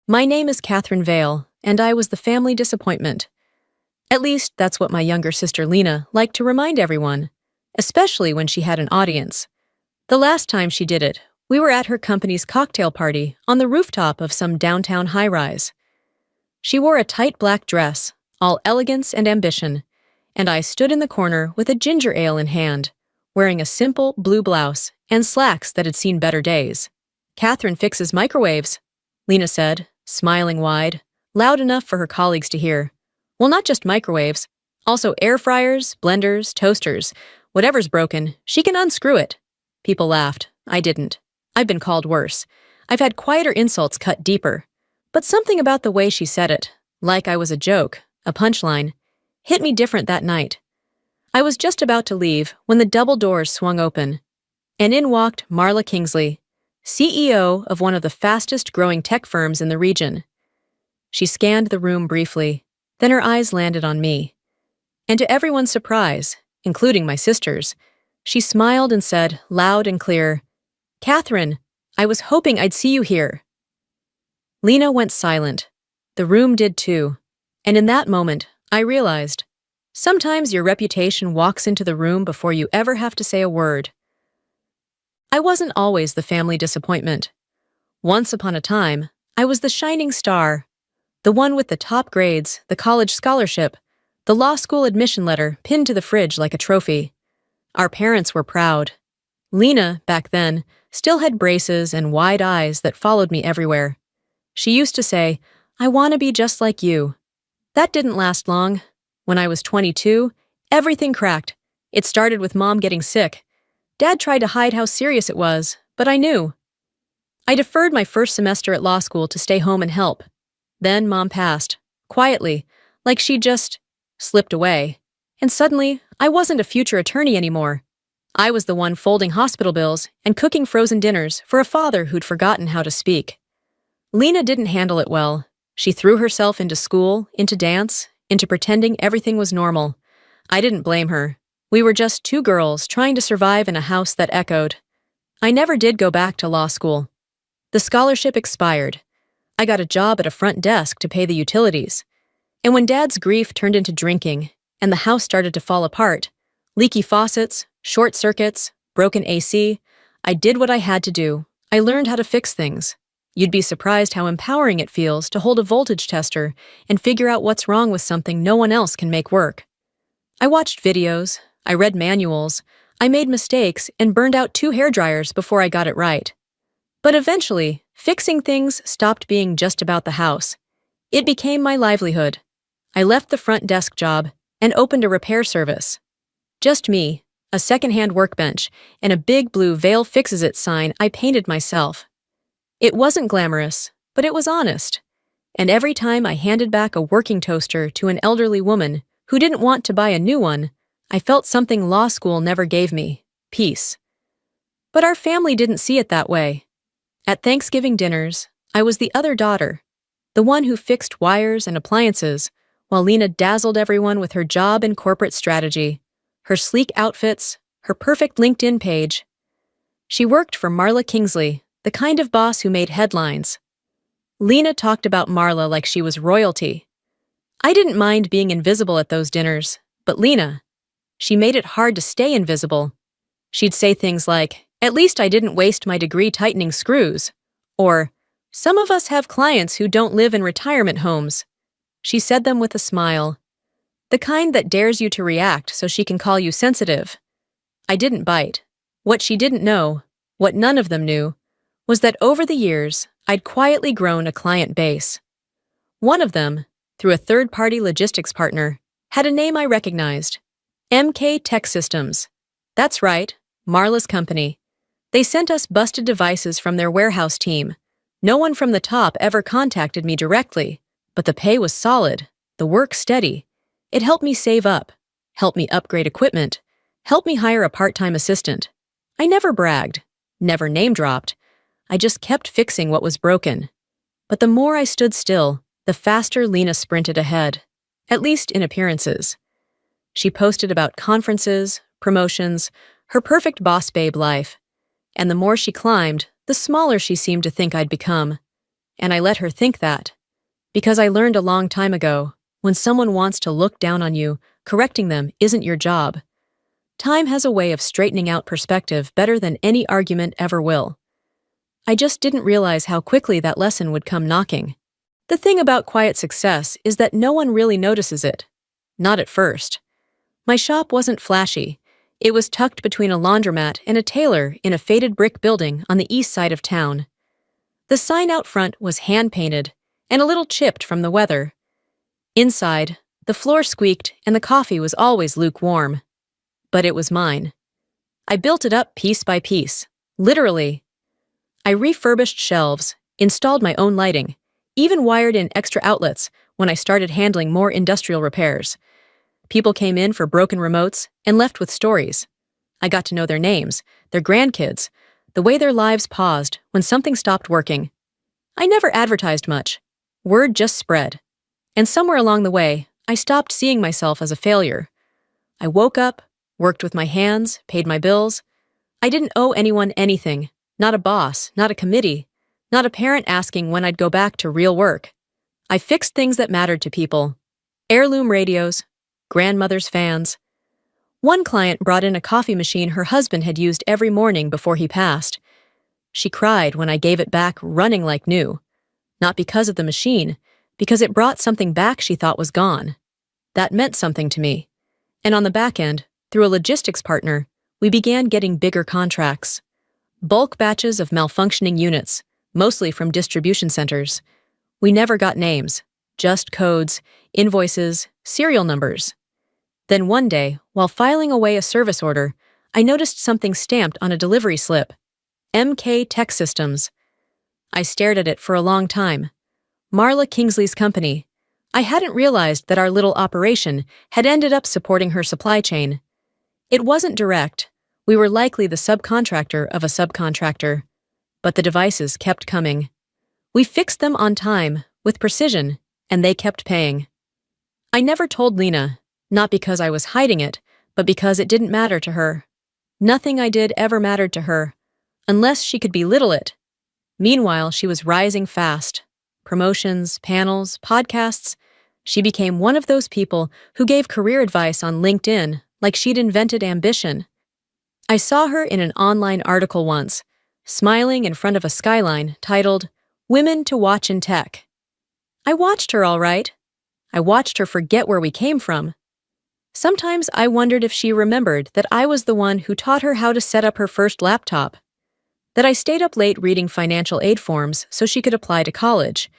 My name is Catherine Vale, and I was the family disappointment. At least, that's what my younger sister Lena liked to remind everyone, especially when she had an audience. The last time she did it, we were at her company's cocktail party on the rooftop of some downtown high-rise. She wore a tight black dress, all elegance and ambition, and I stood in the corner with a ginger ale in hand, wearing a simple blue blouse and slacks that had seen better days. "Catherine fixes microwaves," Lena said, smiling wide, loud enough for her colleagues to hear. "Well, not just microwaves, also air fryers, blenders, toasters. Whatever's broken, she can unscrew it." People laughed. I didn't. I've been called worse. I've had quieter insults cut deeper. But something about the way she said it, like I was a joke, a punchline, hit me different that night. I was just about to leave when the double doors swung open, and in walked Marla Kingsley, CEO of one of the fastest-growing tech firms in the region. She scanned the room briefly, then her eyes landed on me. And to everyone's surprise, including my sisters, she smiled and said, loud and clear, "Catherine, I was hoping I'd see you here." Lena went silent. The room did too. And in that moment, I realized, sometimes your reputation walks into the room before you ever have to say a word. I wasn't always the family disappointment. Once upon a time, I was the shining star, the one with the top grades, the college scholarship, the law school admission letter pinned to the fridge like a trophy. Our parents were proud. Lena, back then, still had braces and wide eyes that followed me everywhere. She used to say, "I want to be just like you." That didn't last long. When I was 22, everything cracked. It started with Mom getting sick. Dad tried to hide how serious it was, but I knew. I deferred my first semester at law school to stay home and help. Then Mom passed, quietly, like she'd just slipped away. And suddenly, I wasn't a future attorney anymore. I was the one folding hospital bills and cooking frozen dinners for a father who'd forgotten how to speak. Lena didn't handle it well. She threw herself into school, into dance, into pretending everything was normal. I didn't blame her. We were just two girls trying to survive in a house that echoed. I never did go back to law school. The scholarship expired. I got a job at a front desk to pay the utilities. And when Dad's grief turned into drinking, and the house started to fall apart, leaky faucets, short circuits, broken AC, I did what I had to do. I learned how to fix things. You'd be surprised how empowering it feels to hold a voltage tester and figure out what's wrong with something no one else can make work. I watched videos, I read manuals, I made mistakes and burned out 2 hairdryers before I got it right. But eventually, fixing things stopped being just about the house. It became my livelihood. I left the front desk job and opened a repair service. Just me, a secondhand workbench, and a big blue Vale Fixes It sign I painted myself. It wasn't glamorous, but it was honest. And every time I handed back a working toaster to an elderly woman who didn't want to buy a new one, I felt something law school never gave me: peace. But our family didn't see it that way. At Thanksgiving dinners, I was the other daughter, the one who fixed wires and appliances, while Lena dazzled everyone with her job and corporate strategy, her sleek outfits, her perfect LinkedIn page. She worked for Marla Kingsley, the kind of boss who made headlines. Lena talked about Marla like she was royalty. I didn't mind being invisible at those dinners, but Lena, she made it hard to stay invisible. She'd say things like, "At least I didn't waste my degree tightening screws," or, "Some of us have clients who don't live in retirement homes." She said them with a smile, the kind that dares you to react so she can call you sensitive. I didn't bite. What she didn't know, what none of them knew, was that over the years, I'd quietly grown a client base. One of them, through a third-party logistics partner, had a name I recognized: MK Tech Systems. That's right, Marla's company. They sent us busted devices from their warehouse team. No one from the top ever contacted me directly, but the pay was solid, the work steady. It helped me save up, helped me upgrade equipment, helped me hire a part-time assistant. I never bragged, never name-dropped. I just kept fixing what was broken. But the more I stood still, the faster Lena sprinted ahead, at least in appearances. She posted about conferences, promotions, her perfect boss babe life. And the more she climbed, the smaller she seemed to think I'd become. and I let her think that. Because I learned a long time ago, when someone wants to look down on you, correcting them isn't your job. Time has a way of straightening out perspective better than any argument ever will. I just didn't realize how quickly that lesson would come knocking. The thing about quiet success is that no one really notices it. Not at first. My shop wasn't flashy. It was tucked between a laundromat and a tailor in a faded brick building on the east side of town. The sign out front was hand-painted and a little chipped from the weather. Inside, the floor squeaked and the coffee was always lukewarm. But it was mine. I built it up piece by piece, literally. I refurbished shelves, installed my own lighting, even wired in extra outlets when I started handling more industrial repairs. People came in for broken remotes and left with stories. I got to know their names, their grandkids, the way their lives paused when something stopped working. I never advertised much. Word just spread. And somewhere along the way, I stopped seeing myself as a failure. I woke up, worked with my hands, paid my bills. I didn't owe anyone anything, not a boss, not a committee, not a parent asking when I'd go back to real work. I fixed things that mattered to people. Heirloom radios, grandmother's fans. One client brought in a coffee machine her husband had used every morning before he passed. She cried when I gave it back running like new. Not because of the machine, because it brought something back she thought was gone. That meant something to me. And on the back end, through a logistics partner, we began getting bigger contracts. Bulk batches of malfunctioning units, mostly from distribution centers. We never got names, just codes, invoices, serial numbers. Then one day, while filing away a service order, I noticed something stamped on a delivery slip. MK Tech Systems. I stared at it for a long time. Marla Kingsley's company. I hadn't realized that our little operation had ended up supporting her supply chain. It wasn't direct. We were likely the subcontractor of a subcontractor. But the devices kept coming. We fixed them on time, with precision, and they kept paying. I never told Lena, not because I was hiding it, but because it didn't matter to her. Nothing I did ever mattered to her, unless she could belittle it. Meanwhile, she was rising fast. Promotions, panels, podcasts. She became one of those people who gave career advice on LinkedIn like she'd invented ambition. I saw her in an online article once, smiling in front of a skyline titled, "Women to Watch in Tech." I watched her all right. I watched her forget where we came from. Sometimes I wondered if she remembered that I was the one who taught her how to set up her first laptop, that I stayed up late reading financial aid forms so she could apply to college,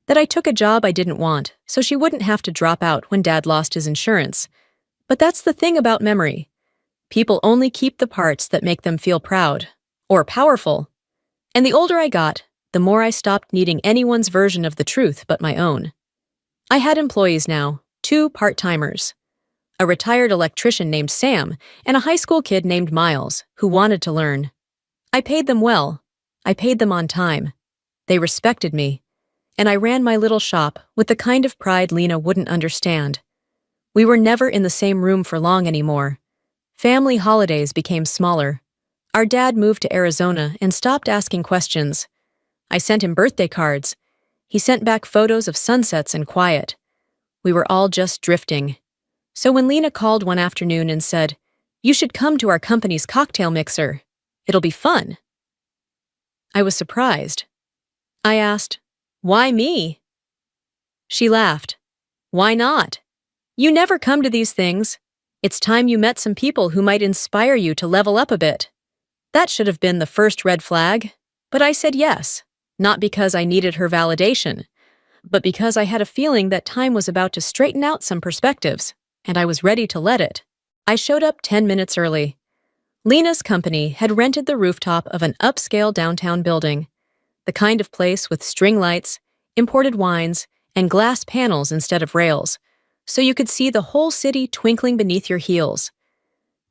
that I took a job I didn't want so she wouldn't have to drop out when Dad lost his insurance. But that's the thing about memory. People only keep the parts that make them feel proud, or powerful. And the older I got, the more I stopped needing anyone's version of the truth but my own. I had employees now, 2 part-timers. A retired electrician named Sam and a high school kid named Miles, who wanted to learn. I paid them well. I paid them on time. They respected me. And I ran my little shop with the kind of pride Lena wouldn't understand. We were never in the same room for long anymore. Family holidays became smaller. Our dad moved to Arizona and stopped asking questions. I sent him birthday cards. He sent back photos of sunsets and quiet. We were all just drifting. So when Lena called one afternoon and said, "You should come to our company's cocktail mixer. It'll be fun," I was surprised. I asked, "Why me?" She laughed. "Why not? You never come to these things. It's time you met some people who might inspire you to level up a bit." That should have been the first red flag, but I said yes, not because I needed her validation, but because I had a feeling that time was about to straighten out some perspectives, and I was ready to let it. I showed up 10 minutes early. Lena's company had rented the rooftop of an upscale downtown building, the kind of place with string lights, imported wines, and glass panels instead of rails, so you could see the whole city twinkling beneath your heels.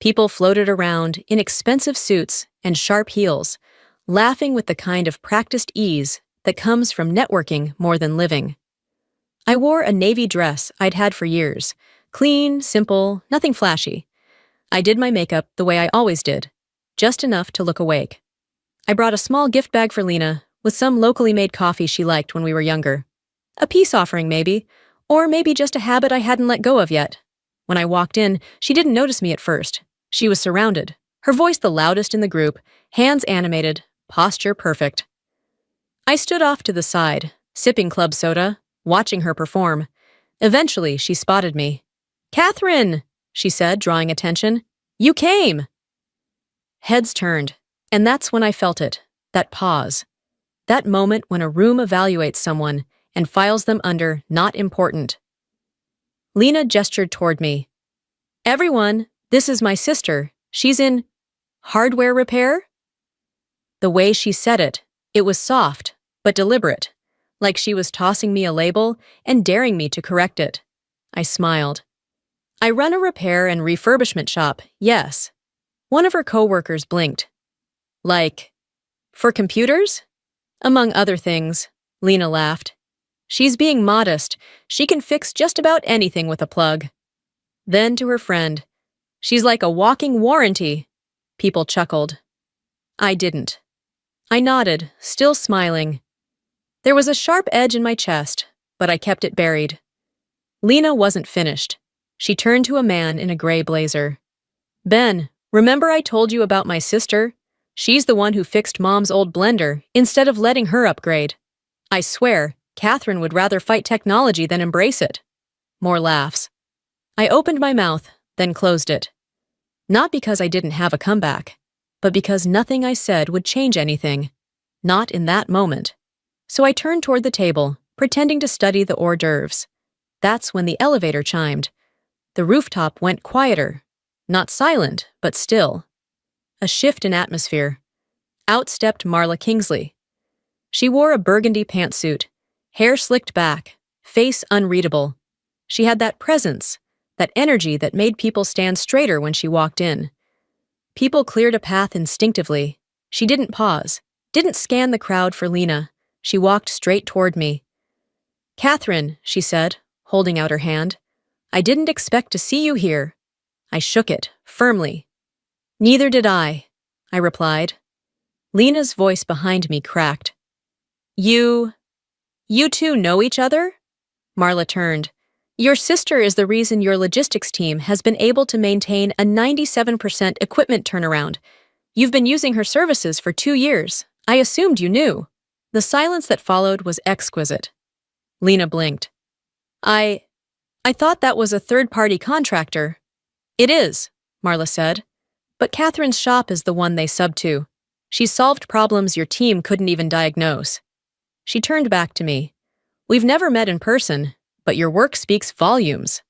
People floated around in expensive suits and sharp heels, laughing with the kind of practiced ease that comes from networking more than living. I wore a navy dress I'd had for years, clean, simple, nothing flashy. I did my makeup the way I always did, just enough to look awake. I brought a small gift bag for Lena, with some locally made coffee she liked when we were younger. A peace offering, maybe, or maybe just a habit I hadn't let go of yet. When I walked in, she didn't notice me at first. She was surrounded, her voice the loudest in the group, hands animated, posture perfect. I stood off to the side, sipping club soda, watching her perform. Eventually, she spotted me. "Catherine," she said, drawing attention. "You came!" Heads turned, and that's when I felt it, that pause. That moment when a room evaluates someone and files them under not important. Lena gestured toward me. "Everyone, this is my sister. She's in hardware repair?" The way she said it, it was soft, but deliberate, like she was tossing me a label and daring me to correct it. I smiled. "I run a repair and refurbishment shop, yes." One of her coworkers blinked. "Like, for computers?" "Among other things," Lena laughed. "She's being modest. She can fix just about anything with a plug." Then to her friend, "She's like a walking warranty." People chuckled. I didn't. I nodded, still smiling. There was a sharp edge in my chest, but I kept it buried. Lena wasn't finished. She turned to a man in a gray blazer. "Ben, remember I told you about my sister? She's the one who fixed Mom's old blender instead of letting her upgrade. I swear, Catherine would rather fight technology than embrace it." More laughs. I opened my mouth, then closed it. Not because I didn't have a comeback, but because nothing I said would change anything. Not in that moment. So I turned toward the table, pretending to study the hors d'oeuvres. That's when the elevator chimed. The rooftop went quieter. Not silent, but still. A shift in atmosphere. Out stepped Marla Kingsley. She wore a burgundy pantsuit, hair slicked back, face unreadable. She had that presence, that energy that made people stand straighter when she walked in. People cleared a path instinctively. She didn't pause, didn't scan the crowd for Lena. She walked straight toward me. "Catherine," she said, holding out her hand. "I didn't expect to see you here." I shook it, firmly. "Neither did I," I replied. Lena's voice behind me cracked. You two know each other?" Marla turned. "Your sister is the reason your logistics team has been able to maintain a 97% equipment turnaround. You've been using her services for 2 years. I assumed you knew." The silence that followed was exquisite. Lena blinked. I thought that was a third-party contractor." "It is," Marla said. "But Catherine's shop is the one they sub to. She's solved problems your team couldn't even diagnose." She turned back to me. "We've never met in person, but your work speaks volumes."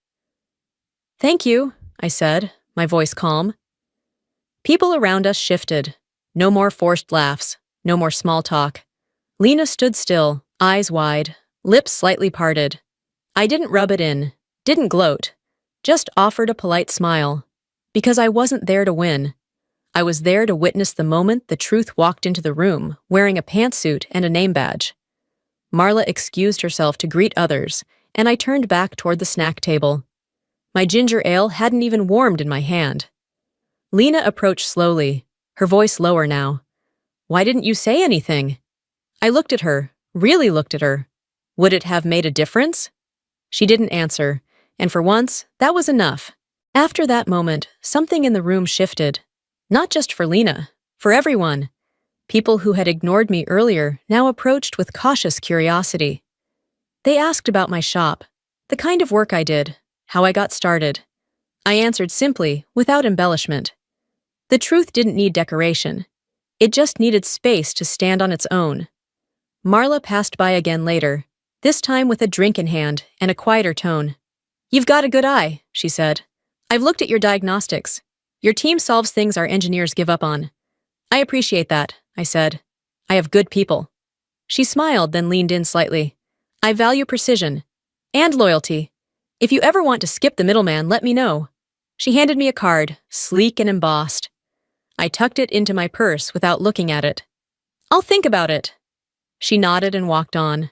"Thank you," I said, my voice calm. People around us shifted. No more forced laughs, no more small talk. Lena stood still, eyes wide, lips slightly parted. I didn't rub it in, didn't gloat, just offered a polite smile. Because I wasn't there to win. I was there to witness the moment the truth walked into the room, wearing a pantsuit and a name badge. Marla excused herself to greet others, and I turned back toward the snack table. My ginger ale hadn't even warmed in my hand. Lena approached slowly, her voice lower now. "Why didn't you say anything?" I looked at her, really looked at her. Would it have made a difference? She didn't answer, and for once, that was enough. After that moment, something in the room shifted. Not just for Lena, for everyone. People who had ignored me earlier now approached with cautious curiosity. They asked about my shop, the kind of work I did, how I got started. I answered simply, without embellishment. The truth didn't need decoration. It just needed space to stand on its own. Marla passed by again later, this time with a drink in hand and a quieter tone. "You've got a good eye," she said. "I've looked at your diagnostics. Your team solves things our engineers give up on." "I appreciate that," I said. "I have good people." She smiled, then leaned in slightly. "I value precision. And loyalty. If you ever want to skip the middleman, let me know." She handed me a card, sleek and embossed. I tucked it into my purse without looking at it. "I'll think about it." She nodded and walked on.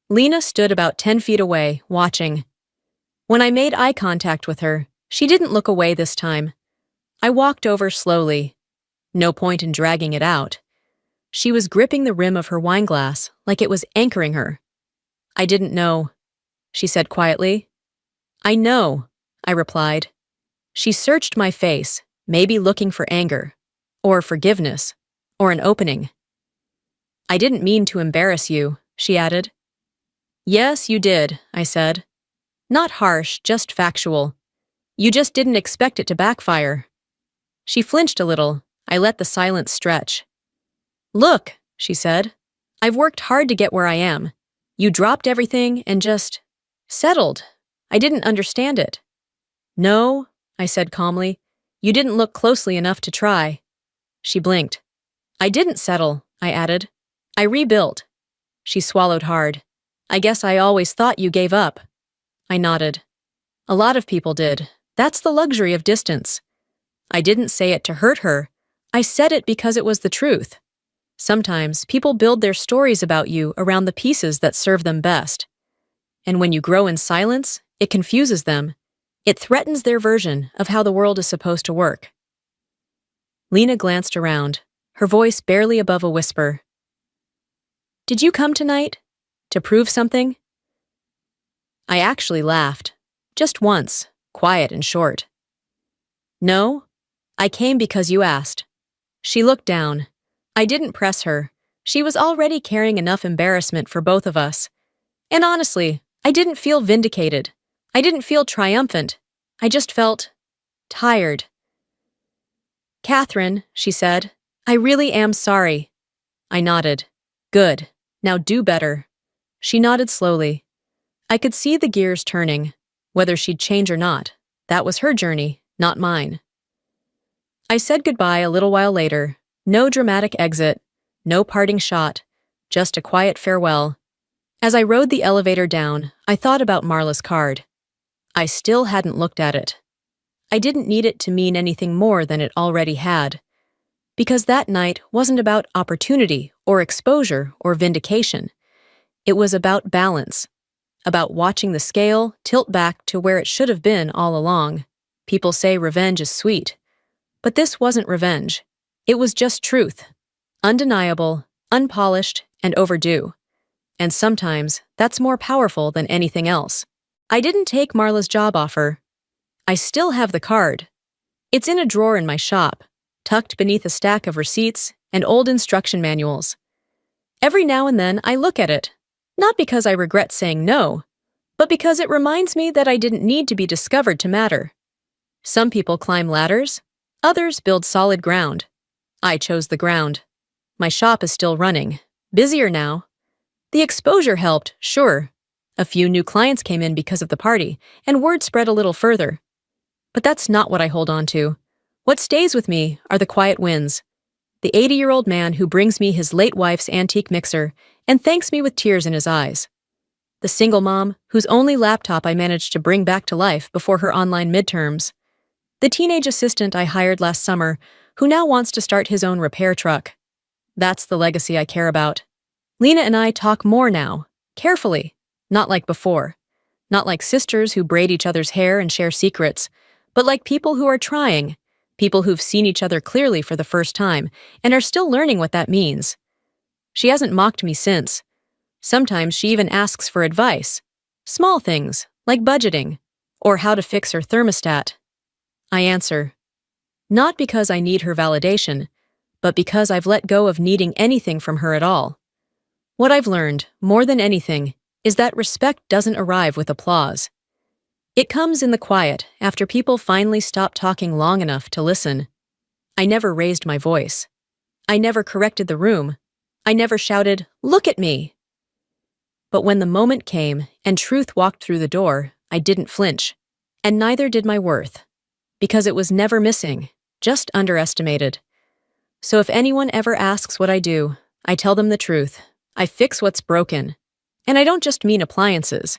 Lena stood about 10 feet away, watching. When I made eye contact with her, she didn't look away this time. I walked over slowly. No point in dragging it out. She was gripping the rim of her wine glass like it was anchoring her. "I didn't know," she said quietly. "I know," I replied. She searched my face, maybe looking for anger, or forgiveness, or an opening. "I didn't mean to embarrass you," she added. "Yes, you did," I said. "Not harsh, just factual. You just didn't expect it to backfire." She flinched a little. I let the silence stretch. "Look," she said. "I've worked hard to get where I am. You dropped everything and just settled. I didn't understand it." "No," I said calmly. "You didn't look closely enough to try." She blinked. "I didn't settle," I added. "I rebuilt." She swallowed hard. "I guess I always thought you gave up." I nodded. "A lot of people did. That's the luxury of distance." I didn't say it to hurt her. I said it because it was the truth. Sometimes people build their stories about you around the pieces that serve them best. And when you grow in silence, it confuses them. It threatens their version of how the world is supposed to work. Lena glanced around, her voice barely above a whisper. "Did you come tonight? To prove something?" I actually laughed. Just once, quiet and short. "No, I came because you asked." She looked down. I didn't press her. She was already carrying enough embarrassment for both of us. And honestly, I didn't feel vindicated. I didn't feel triumphant. I just felt tired. "Catherine," she said, "I really am sorry." I nodded. "Good. Now do better." She nodded slowly. I could see the gears turning. Whether she'd change or not, that was her journey, not mine. I said goodbye a little while later. No dramatic exit, no parting shot, just a quiet farewell. As I rode the elevator down, I thought about Marla's card. I still hadn't looked at it. I didn't need it to mean anything more than it already had. Because that night wasn't about opportunity or exposure or vindication. It was about balance. About watching the scale tilt back to where it should have been all along. People say revenge is sweet. But this wasn't revenge. It was just truth. Undeniable, unpolished, and overdue. And sometimes that's more powerful than anything else. I didn't take Marla's job offer. I still have the card. It's in a drawer in my shop, tucked beneath a stack of receipts and old instruction manuals. Every now and then I look at it, not because I regret saying no, but because it reminds me that I didn't need to be discovered to matter. Some people climb ladders, others build solid ground. I chose the ground. My shop is still running, busier now. The exposure helped, sure. A few new clients came in because of the party, and word spread a little further. But that's not what I hold on to. What stays with me are the quiet wins. The 80-year-old man who brings me his late wife's antique mixer and thanks me with tears in his eyes. The single mom whose only laptop I managed to bring back to life before her online midterms. The teenage assistant I hired last summer who now wants to start his own repair truck. That's the legacy I care about. Lena and I talk more now, carefully, not like before. Not like sisters who braid each other's hair and share secrets, but like people who are trying, people who've seen each other clearly for the first time and are still learning what that means. She hasn't mocked me since. Sometimes she even asks for advice. Small things, like budgeting, or how to fix her thermostat. I answer, not because I need her validation, but because I've let go of needing anything from her at all. What I've learned, more than anything, is that respect doesn't arrive with applause. It comes in the quiet after people finally stop talking long enough to listen. I never raised my voice. I never corrected the room. I never shouted, "Look at me!" But when the moment came and truth walked through the door, I didn't flinch. And neither did my worth. Because it was never missing, just underestimated. So if anyone ever asks what I do, I tell them the truth. I fix what's broken. And I don't just mean appliances.